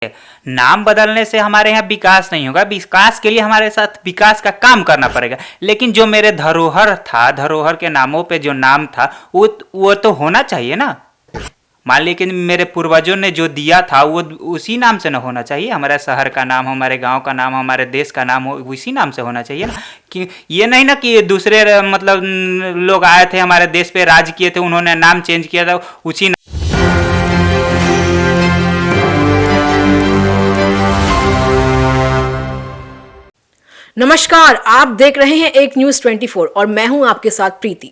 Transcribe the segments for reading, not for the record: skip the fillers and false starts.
देखिए, नाम बदलने से हमारे यहाँ विकास नहीं होगा। विकास के लिए हमारे साथ विकास का काम करना पड़ेगा। लेकिन जो मेरे धरोहर था, धरोहर के नामों पे जो नाम था वो तो होना चाहिए ना। मान लीजिए कि मेरे पूर्वजों ने जो दिया था वो उसी नाम से ना होना चाहिए। हमारे शहर का नाम, हमारे गांव का नाम, हमारे देश का नाम उसी नाम से होना चाहिए ना। कि ये नहीं ना कि दूसरे मतलब लोग आए थे हमारे देश पे, राज किए थे, उन्होंने नाम चेंज किया था उसी। नमस्कार, आप देख रहे हैं एक न्यूज 24 और मैं हूं आपके साथ प्रीति।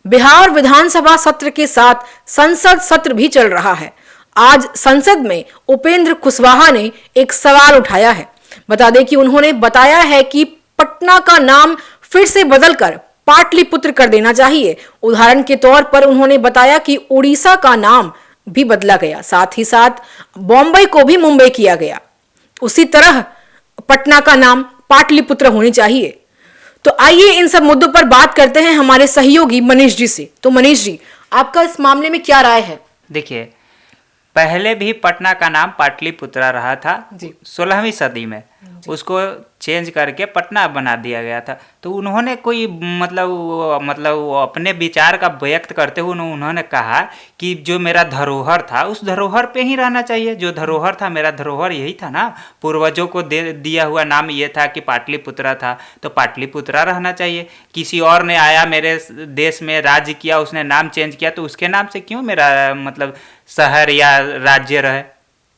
बिहार विधानसभा सत्र के साथ संसद सत्र भी चल रहा है। आज संसद में उपेंद्र कुशवाहा ने एक सवाल उठाया है। बता दें कि उन्होंने बताया है कि पटना का नाम फिर से बदलकर पाटलिपुत्र कर देना चाहिए। उदाहरण के तौर पर उन्होंने बताया कि उड़ीसा का नाम भी बदला गया, साथ ही साथ बॉम्बे को भी मुंबई किया गया। उसी तरह पटना का नाम पाटलिपुत्र होनी चाहिए। तो आइए इन सब मुद्दों पर बात करते हैं हमारे सहयोगी मनीष जी से। तो मनीष जी, आपका इस मामले में क्या राय है? देखिए, पहले भी पटना का नाम पाटलिपुत्रा रहा था 16वीं सदी में। उसको चेंज करके पटना बना दिया गया था। तो उन्होंने कोई मतलब अपने विचार का व्यक्त करते हुए उन्होंने कहा कि जो मेरा धरोहर था उस धरोहर पे ही रहना चाहिए। जो धरोहर था, मेरा धरोहर यही था ना, पूर्वजों को दिया हुआ नाम ये था कि पाटलिपुत्रा था, तो पाटलिपुत्रा रहना चाहिए। किसी और ने आया मेरे देश में राज्य किया, उसने नाम चेंज किया, तो उसके नाम से क्यों मेरा मतलब शहर या राज्य रहे?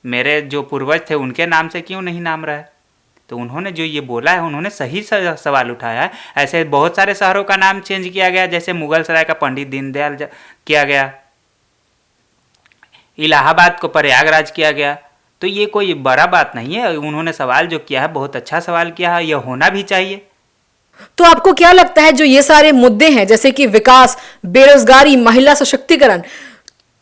मेरे जो पूर्वज थे उनके नाम से क्यों नहीं नाम रहे? तो उन्होंने जो ये बोला है, उन्होंने सही सवाल उठाया है। ऐसे बहुत सारे शहरों का नाम चेंज किया गया, जैसे मुगल सराय का पंडित दीनदयाल किया गया, इलाहाबाद को प्रयागराज किया गया। तो ये कोई बड़ा बात नहीं है। उन्होंने सवाल जो किया है बहुत अच्छा सवाल किया है, यह होना भी चाहिए। तो आपको क्या लगता है जो ये सारे मुद्दे हैं जैसे कि विकास, बेरोजगारी, महिला सशक्तिकरण,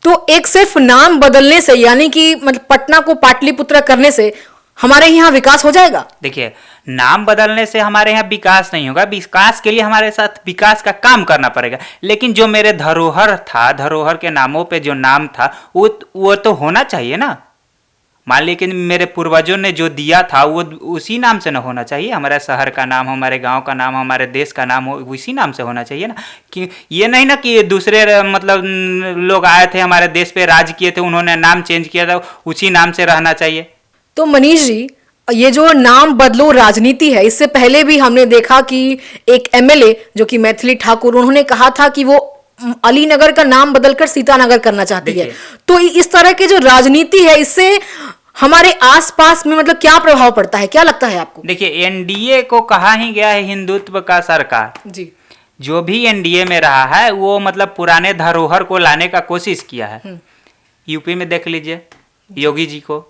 तो एक सिर्फ नाम बदलने से यानी कि मतलब पटना को पाटलिपुत्रा करने से हमारे यहाँ विकास हो जाएगा? देखिए, नाम बदलने से हमारे यहाँ विकास नहीं होगा। विकास के लिए हमारे साथ विकास का काम करना पड़ेगा। लेकिन जो मेरे धरोहर था, धरोहर के नामों पे जो नाम था वो तो होना चाहिए ना। मान लीजिए कि मेरे पूर्वजों ने जो दिया था वो उसी नाम से ना होना चाहिए। हमारे शहर का नाम, हमारे गांव का नाम, हमारे देश का नाम उसी नाम से होना चाहिए ना। कि ये नहीं ना कि दूसरे मतलब लोग आए थे हमारे देश पे, राज किए थे, उन्होंने नाम चेंज किया था उसी नाम से रहना चाहिए। तो मनीष जी, ये जो नाम बदलो राजनीति है, इससे पहले भी हमने देखा कि एक एमएलए जो कि मैथिली ठाकुर, उन्होंने कहा था कि वो अलीनगर का नाम बदलकर सीतानगर करना चाहती है। तो इस तरह की जो राजनीति है, इससे हमारे आसपास में मतलब क्या प्रभाव पड़ता है, क्या लगता है आपको? देखिए, एनडीए को कहा ही गया है हिंदुत्व का सरकार जी। जो भी एनडीए में रहा है वो मतलब पुराने धरोहर को लाने का कोशिश किया है। यूपी में देख लीजिए, योगी जी को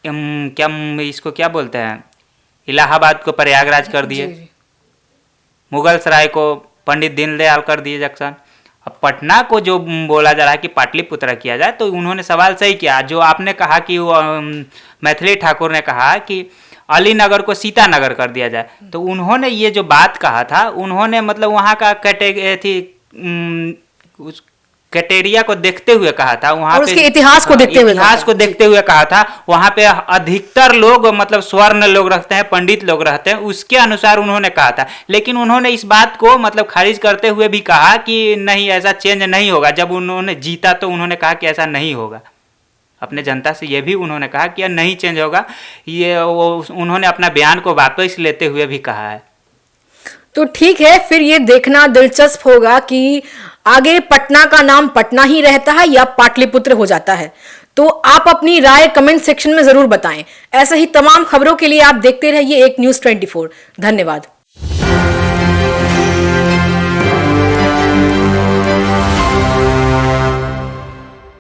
क्या इसको क्या बोलते हैं, इलाहाबाद को प्रयागराज कर दिए, मुगल सराय को पंडित दीनदयाल कर दिए जंक्शन। अब पटना को जो बोला जा रहा है कि पाटलिपुत्रा किया जाए, तो उन्होंने सवाल सही किया। जो आपने कहा कि मैथिली ठाकुर ने कहा कि अलीनगर को सीतानगर कर दिया जाए, तो उन्होंने ये जो बात कहा था, उन्होंने मतलब वहाँ का उस कैटेरिया को देखते हुए कहा था, वहाँ पे उसके इतिहास को देखते हुए कहा था। वहाँ पे अधिकतर लोग मतलब स्वर्ण लोग रहते हैं, पंडित लोग रहते हैं, उसके अनुसार उन्होंने कहा था। लेकिन उन्होंने इस बात को मतलब खारिज करते हुए भी कहा कि नहीं, ऐसा चेंज नहीं होगा। जब उन्होंने जीता तो उन्होंने कहा कि ऐसा नहीं होगा। अपने जनता से ये भी उन्होंने कहा कि नहीं चेंज होगा। ये उन्होंने अपना बयान को वापस लेते हुए भी कहा है। तो ठीक है, फिर ये देखना दिलचस्प होगा कि आगे पटना का नाम पटना ही रहता है या पाटलिपुत्र हो जाता है। तो आप अपनी राय कमेंट सेक्शन में जरूर बताएं। ऐसे ही तमाम खबरों के लिए आप देखते रहिए एक न्यूज 24। धन्यवाद।